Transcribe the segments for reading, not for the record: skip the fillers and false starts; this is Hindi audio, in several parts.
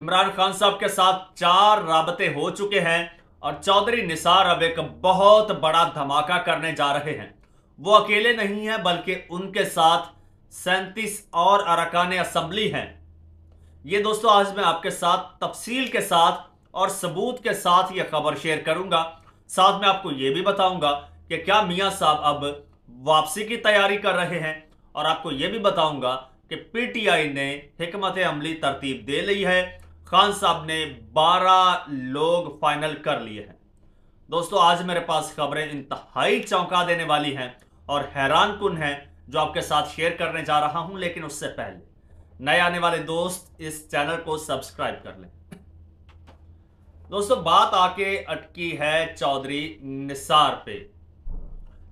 इमरान खान साहब के साथ 4 राबते हो चुके हैं और चौधरी निसार अब एक बहुत बड़ा धमाका करने जा रहे हैं। वो अकेले नहीं हैं बल्कि उनके साथ 37 और अरकान असेंबली हैं। ये दोस्तों आज मैं आपके साथ तफसील के साथ और सबूत के साथ ये खबर शेयर करूंगा। साथ में आपको ये भी बताऊंगा कि क्या मियां साहब अब वापसी की तैयारी कर रहे हैं और आपको ये भी बताऊंगा कि पीटीआई ने हिकमत अमली तरतीब दे ली है। खान साहब ने 12 लोग फाइनल कर लिए हैं। दोस्तों आज मेरे पास खबरें इंतहाई चौंका देने वाली हैं और हैरान कुन हैं जो आपके साथ शेयर करने जा रहा हूं, लेकिन उससे पहले नए आने वाले दोस्त इस चैनल को सब्सक्राइब कर लें। दोस्तों बात आके अटकी है चौधरी निसार पे।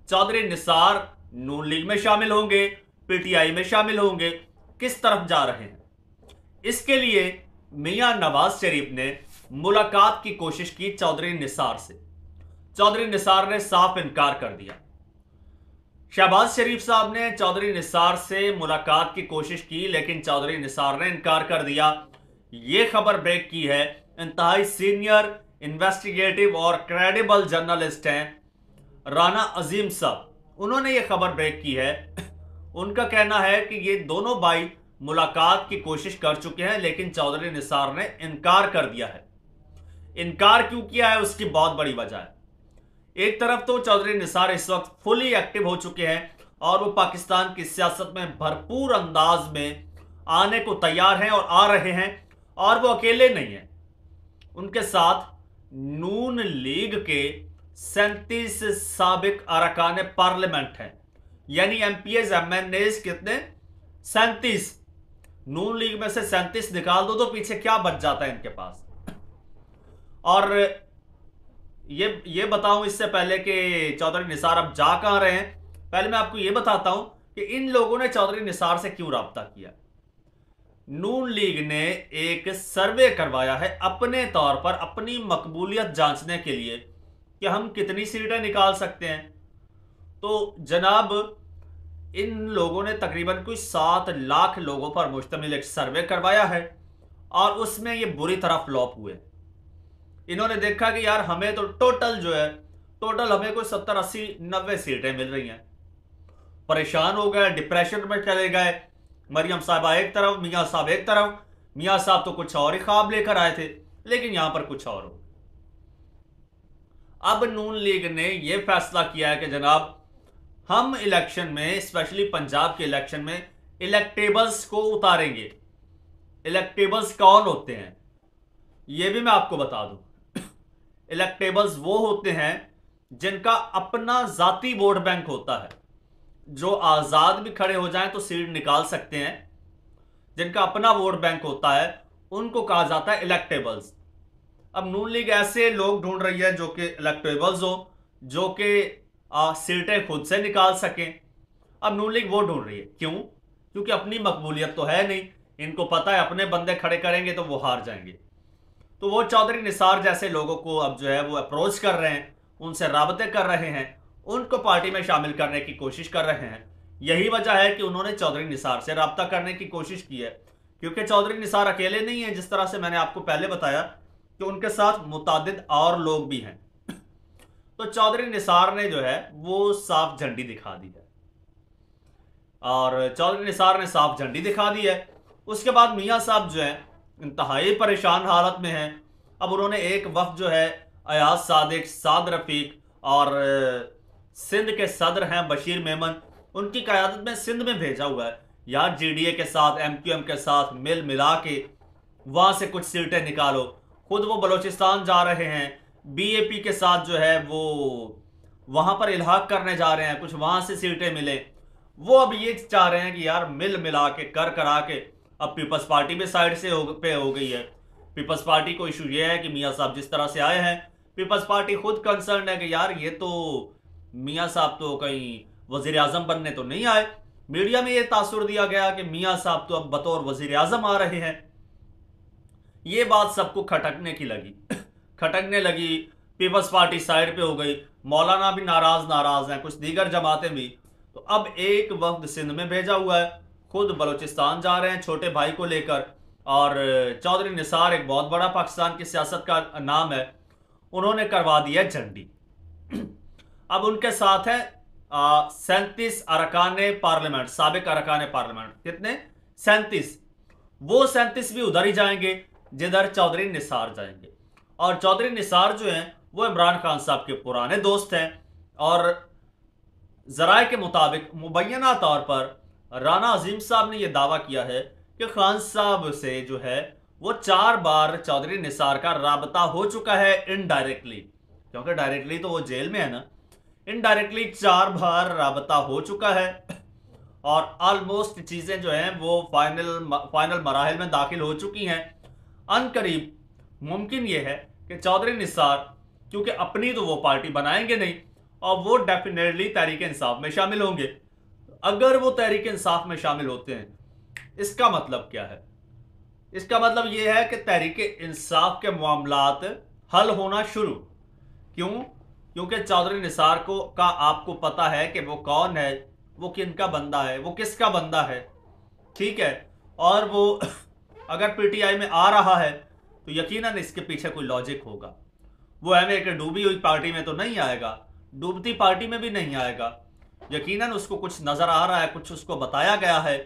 चौधरी निसार नून लीग में शामिल होंगे, पीटीआई में शामिल होंगे, किस तरफ जा रहे हैं? इसके लिए मियां नवाज शरीफ ने मुलाकात की कोशिश की चौधरी निसार से। चौधरी निसार ने साफ इनकार कर दिया। शहबाज शरीफ साहब ने चौधरी निसार से मुलाकात की कोशिश की, लेकिन चौधरी निसार ने इनकार कर दिया। यह खबर ब्रेक की है इंतहाई सीनियर इन्वेस्टिगेटिव और क्रेडिबल जर्नलिस्ट हैं राना अजीम साहब। उन्होंने यह खबर ब्रेक की है। उनका कहना है कि ये दोनों भाई मुलाकात की कोशिश कर चुके हैं, लेकिन चौधरी निसार ने इनकार कर दिया है। इनकार क्यों किया है उसकी बहुत बड़ी वजह है। एक तरफ तो चौधरी निसार इस वक्त फुली एक्टिव हो चुके हैं और वो पाकिस्तान की सियासत में भरपूर अंदाज में आने को तैयार हैं और आ रहे हैं, और वो अकेले नहीं हैं। उनके साथ नून लीग के 37 साबिक अरकान पार्लियामेंट हैं, यानी एमपीएस एमएनएस कितने? 37। नून लीग में से 37 निकाल दो तो पीछे क्या बच जाता है इनके पास। और ये बताऊं इससे पहले कि चौधरी निसार अब जा कहां रहे हैं, पहले मैं आपको ये बताता हूं कि इन लोगों ने चौधरी निसार से क्यों राब्ता किया। नून लीग ने एक सर्वे करवाया है अपने तौर पर अपनी मकबूलियत जांचने के लिए कि हम कितनी सीटें निकाल सकते हैं। तो जनाब इन लोगों ने तकरीबन कोई 7 लाख लोगों पर मुश्तमिल एक सर्वे करवाया है और उसमें ये बुरी तरह फ्लॉप हुए। इन्होंने देखा कि यार हमें तो टोटल हमें कोई 70 80 90 सीटें मिल रही हैं। परेशान हो गए, डिप्रेशन में चले गए। मरियम साहबा एक तरफ, मियां साहब एक तरफ। मियां साहब तो कुछ और ही ख्वाब लेकर आए थे, लेकिन यहां पर कुछ और हो। अब नून लीग ने यह फैसला किया है कि जनाब हम इलेक्शन में, स्पेशली पंजाब के इलेक्शन में, इलेक्टेबल्स को उतारेंगे। इलेक्टेबल्स कौन होते हैं यह भी मैं आपको बता दूं। इलेक्टेबल्स वो होते हैं जिनका अपना जाती वोट बैंक होता है, जो आजाद भी खड़े हो जाएं तो सीट निकाल सकते हैं। जिनका अपना वोट बैंक होता है उनको कहा जाता है इलेक्टेबल्स। अब नून लीग ऐसे लोग ढूंढ रही है जो कि इलेक्टेबल्स हो, जो कि सीटें खुद से निकाल सकें। अब नून लीग वो ढूंढ रही है। क्यों? क्योंकि अपनी मकबूलियत तो है नहीं। इनको पता है अपने बंदे खड़े करेंगे तो वो हार जाएंगे। तो वो चौधरी निसार जैसे लोगों को अब जो है वो अप्रोच कर रहे हैं, उनसे राबते कर रहे हैं, उनको पार्टी में शामिल करने की कोशिश कर रहे हैं। यही वजह है कि उन्होंने चौधरी निसार से राबता करने की कोशिश की है, क्योंकि चौधरी निसार अकेले नहीं है। जिस तरह से मैंने आपको पहले बताया कि उनके साथ मुतादिद और लोग भी हैं। तो चौधरी निसार ने जो है वो साफ झंडी दिखा दी है, और चौधरी निसार ने साफ झंडी दिखा दी है। उसके बाद मियां साहब जो है इंतहाई परेशान हालत में हैं। अब उन्होंने एक वफ्द जो है अयाज सादिक, साद रफीक और सिंध के सदर हैं बशीर मेमन, उनकी क़यादत में सिंध में भेजा हुआ है। यार जीडीए के साथ, एमक्यूएम के साथ मिल मिला के वहां से कुछ सीटें निकालो। खुद वो बलोचिस्तान जा रहे हैं, बीएपी के साथ जो है वो वहां पर इल्हाक करने जा रहे हैं, कुछ वहां से सीटें मिले। वो अब ये चाह रहे हैं कि यार मिल मिला के कर करा के अब पीपल्स पार्टी भी साइड से हो गई है। पीपल्स पार्टी को इशू ये है कि मियां साहब जिस तरह से आए हैं, पीपल्स पार्टी खुद कंसर्न है कि यार ये तो मियां साहब तो कहीं वजीर आजम बनने तो नहीं आए। मीडिया में ये तासुर दिया गया कि मियां साहब तो अब बतौर वजीर आजम आ रहे हैं। ये बात सबको खटकने लगी। पीपल्स पार्टी साइड पे हो गई, मौलाना भी नाराज हैं, कुछ दीगर जमातें भी। तो अब एक वफ्द सिंध में भेजा हुआ है, खुद बलोचिस्तान जा रहे हैं छोटे भाई को लेकर, और चौधरी निसार एक बहुत बड़ा पाकिस्तान की सियासत का नाम है, उन्होंने करवा दिया झंडी। अब उनके साथ है 37 अरकान पार्लियामेंट, साबिक अरकान पार्लियामेंट। कितने? 37। वो 37 भी उधर ही जाएंगे जिधर चौधरी निसार जाएंगे। और चौधरी निसार जो हैं वो इमरान खान साहब के पुराने दोस्त हैं, और जराए के मुताबिक मुबैना तौर पर राना अजीम साहब ने यह दावा किया है कि खान साहब से जो है वो 4 बार चौधरी निसार का राबता हो चुका है इनडायरेक्टली, क्योंकि डायरेक्टली तो वो जेल में है ना, इनडायरेक्टली 4 बार राबता हो चुका है। और ऑलमोस्ट चीजें जो हैं वो फाइनल मराहिल में दाखिल हो चुकी हैं। अनकरीब मुमकिन यह है कि चौधरी निसार, क्योंकि अपनी तो वो पार्टी बनाएंगे नहीं और वो डेफिनेटली तहरीक इंसाफ में शामिल होंगे। अगर वो तहरीक इंसाफ में शामिल होते हैं, इसका मतलब क्या है? इसका मतलब यह है कि तहरीक इंसाफ के मामलात हल होना शुरू। क्यों? क्योंकि चौधरी निसार का आपको पता है कि वो कौन है, वो किनका बंदा है, वो किसका बंदा है, ठीक है। और वो अगर पीटीआई में आ रहा है तो यकीनन इसके पीछे कोई लॉजिक होगा। वो एमए के डूबी हुई पार्टी में तो नहीं आएगा, डूबती पार्टी में भी नहीं आएगा। यकीनन उसको कुछ नजर आ रहा है, कुछ उसको बताया गया है,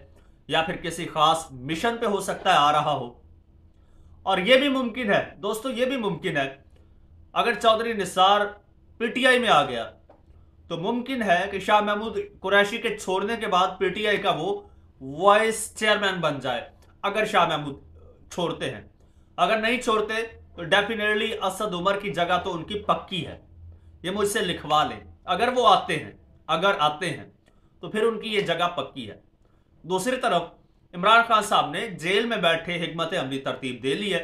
या फिर किसी खास मिशन पे हो सकता है आ रहा हो। और यह भी मुमकिन है दोस्तों, यह भी मुमकिन है अगर चौधरी निसार पीटीआई में आ गया तो मुमकिन है कि शाह महमूद कुरैशी के छोड़ने के बाद पीटीआई का वो वाइस चेयरमैन बन जाए, अगर शाह महमूद छोड़ते हैं। अगर नहीं छोड़ते तो डेफिनेटली असद उमर की जगह तो उनकी पक्की है, ये मुझसे लिखवा लें। अगर वो आते हैं, अगर आते हैं तो फिर उनकी ये जगह पक्की है। दूसरी तरफ इमरान खान साहब ने जेल में बैठे हिकमत अमली तरतीब दे ली है,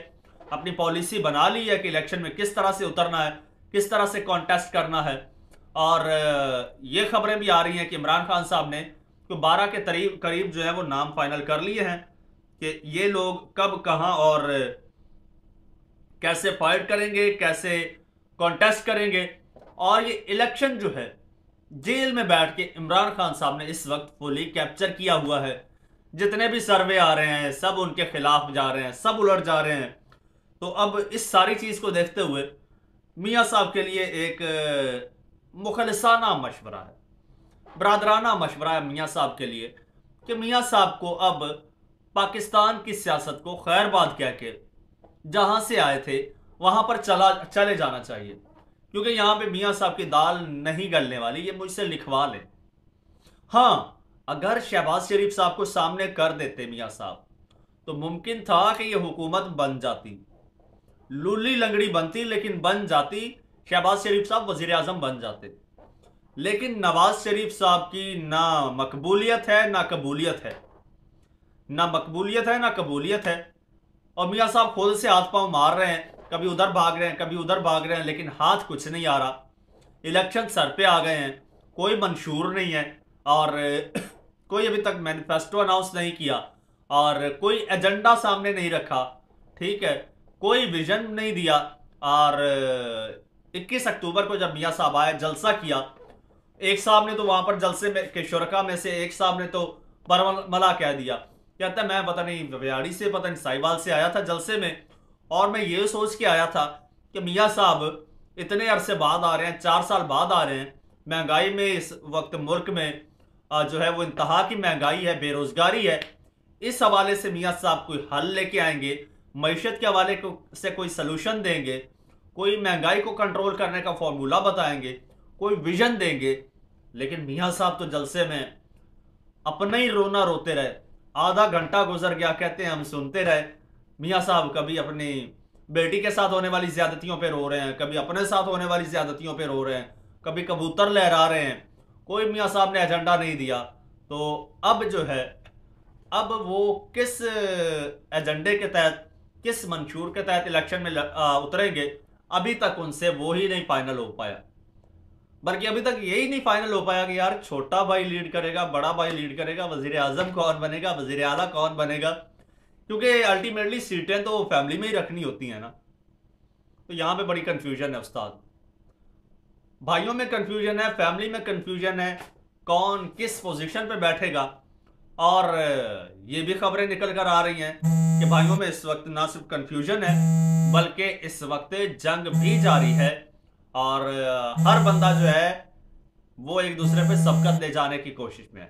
अपनी पॉलिसी बना ली है कि इलेक्शन में किस तरह से उतरना है, किस तरह से कॉन्टेस्ट करना है। और ये खबरें भी आ रही हैं कि इमरान खान साहब ने तो 12 के करीब जो है वो नाम फाइनल कर लिए हैं कि ये लोग कब, कहां और कैसे फाइट करेंगे, कैसे कॉन्टेस्ट करेंगे। और ये इलेक्शन जो है जेल में बैठ के इमरान खान साहब ने इस वक्त फुली कैप्चर किया हुआ है। जितने भी सर्वे आ रहे हैं सब उनके खिलाफ जा रहे हैं, सब उलट जा रहे हैं। तो अब इस सारी चीज को देखते हुए मियां साहब के लिए एक मुखलिसाना मशवरा है, बरादराना मशवरा है मियां साहब के लिए कि मियां साहब को अब पाकिस्तान की सियासत को खैरबाद कह के जहां से आए थे वहां पर चले जाना चाहिए, क्योंकि यहां पे मियां साहब की दाल नहीं गलने वाली, ये मुझसे लिखवा लें। हां, अगर शहबाज शरीफ साहब को सामने कर देते मियां साहब तो मुमकिन था कि ये हुकूमत बन जाती, लूली लंगड़ी बनती लेकिन बन जाती, शहबाज शरीफ साहब वजीर आजम बन जाते। लेकिन नवाज शरीफ साहब की ना मकबूलियत है ना कबूलियत है, ना मकबूलियत है ना कबूलियत है। और मियां साहब खुद से हाथ पांव मार रहे हैं, कभी उधर भाग रहे हैं, कभी उधर भाग रहे हैं, लेकिन हाथ कुछ नहीं आ रहा। इलेक्शन सर पे आ गए हैं, कोई मंशूर नहीं है, और कोई अभी तक मैनिफेस्टो अनाउंस नहीं किया, और कोई एजेंडा सामने नहीं रखा, ठीक है, कोई विजन नहीं दिया। और 21 अक्टूबर को जब मियां साहब आए, जलसा किया, एक साहब ने तो वहां पर जलसे में के शुरका में से एक साहब ने तो बरमला कह दिया, कहता मैं पता नहीं व्याड़ी से, पता नहीं साहिवाल से आया था जलसे में, और मैं ये सोच के आया था कि मियां साहब इतने अरसे बाद आ रहे हैं, 4 साल बाद आ रहे हैं, महंगाई में इस वक्त मुल्क में जो है वो इंतहा की महंगाई है, बेरोजगारी है, इस हवाले से मियां साहब कोई हल लेके आएंगे, मईशत के हवाले से कोई सलूशन देंगे, कोई महंगाई को कंट्रोल करने का फॉर्मूला बताएंगे, कोई विजन देंगे। लेकिन मियां साहब तो जलसे में अपना ही रोना रोते रहे। आधा घंटा गुजर गया, कहते हैं हम सुनते रहे। मियां साहब कभी अपनी बेटी के साथ होने वाली ज्यादतियों पे रो रहे हैं, कभी अपने साथ होने वाली ज्यादतियों पे रो रहे हैं, कभी कबूतर लहरा रहे हैं, कोई मियां साहब ने एजेंडा नहीं दिया। तो अब जो है, अब वो किस एजेंडे के तहत, किस मंशूर के तहत इलेक्शन में उतरेंगे, अभी तक उनसे वो ही नहीं फाइनल हो पाया। बल्कि अभी तक यही नहीं फाइनल हो पाया कि यार छोटा भाई लीड करेगा, बड़ा भाई लीड करेगा, वजीर आजम कौन बनेगा, वजीर आला कौन बनेगा, क्योंकि अल्टीमेटली सीटें तो फैमिली में ही रखनी होती हैं ना। तो यहां पे बड़ी कंफ्यूजन है उस्ताद, भाइयों में कंफ्यूजन है, फैमिली में कंफ्यूजन है, कौन किस पोजीशन पे बैठेगा। और ये भी खबरें निकल कर आ रही हैं कि भाइयों में इस वक्त ना सिर्फ कंफ्यूजन है बल्कि इस वक्त जंग भी जारी है और हर बंदा जो है वो एक दूसरे पे सबकत ले जाने की कोशिश में है।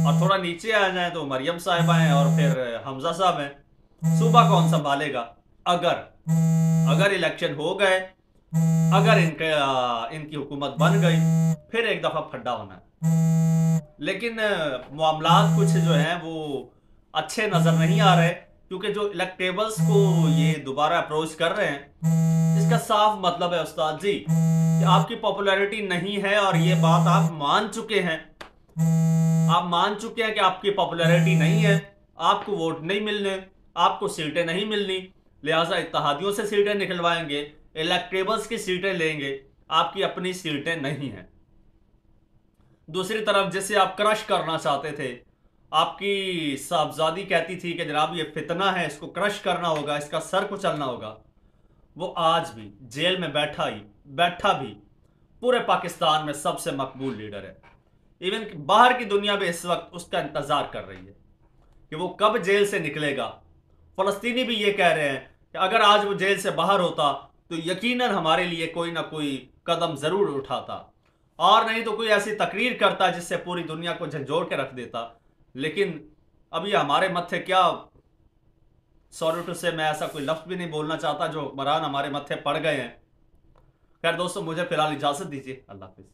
और थोड़ा नीचे आ जाए तो मरियम साहिबा हैं और फिर हमजा साहब हैं। सूबा कौन संभालेगा? अगर इलेक्शन हो गए, अगर इनकी हुकूमत बन गई, फिर एक दफा फड्डा होना है। लेकिन मामलात कुछ जो हैं वो अच्छे नजर नहीं आ रहे, क्योंकि जो इलेक्टेबल्स को ये दोबारा अप्रोच कर रहे हैं, इसका साफ मतलब है उस्ताद जी कि आपकी पॉपुलैरिटी नहीं है और ये बात आप मान चुके हैं। आप मान चुके हैं कि आपकी पॉपुलैरिटी नहीं है, आपको वोट नहीं मिलने, आपको सीटें नहीं मिलनी, लिहाजा इत्तेहादियों से सीटें निकलवाएंगे, इलेक्टेबल्स की सीटें लेंगे, आपकी अपनी सीटें नहीं हैं। दूसरी तरफ जिसे आप क्रश करना चाहते थे, आपकी साहबजादी कहती थी कि जनाब ये फितना है, इसको क्रश करना होगा, इसका सर कुचलना होगा, वो आज भी जेल में बैठा भी पूरे पाकिस्तान में सबसे मकबूल लीडर है। इवन बाहर की दुनिया भी इस वक्त उसका इंतजार कर रही है कि वो कब जेल से निकलेगा। फलस्तीनी भी ये कह रहे हैं कि अगर आज वो जेल से बाहर होता तो यकीनन हमारे लिए कोई ना कोई कदम जरूर उठाता, और नहीं तो कोई ऐसी तकरीर करता जिससे पूरी दुनिया को झंझोड़ के रख देता। लेकिन अभी हमारे मत्थे क्या, सॉरी टू से मैं ऐसा कोई लफ्ज भी नहीं बोलना चाहता, जो हुक्मरान हमारे मत्थे पड़ गए हैं। खैर दोस्तों, मुझे फिलहाल इजाजत दीजिए। अल्लाह हाफिज।